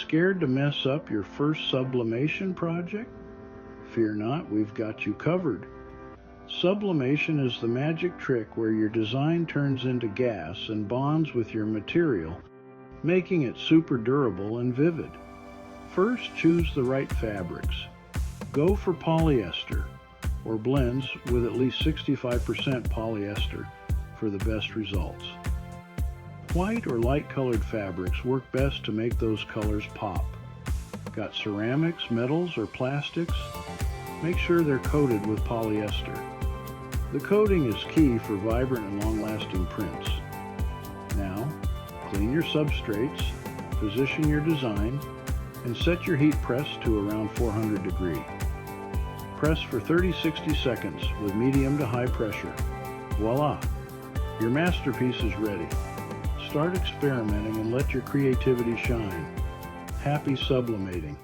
Scared to mess up your first sublimation project? Fear not, we've got you covered. Sublimation is the magic trick where your design turns into gas and bonds with your material, making it super durable and vivid. First, choose the right fabrics. Go for polyester or blends with at least 65% polyester for the best results. White or light colored fabrics work best to make those colors pop. Got ceramics, metals, or plastics? Make sure they're coated with polyester. The coating is key for vibrant and long-lasting prints. Now, clean your substrates, position your design, and set your heat press to around 400 degrees. Press for 30-60 seconds with medium to high pressure. Voila! Your masterpiece is ready. Start experimenting and let your creativity shine. Happy sublimating.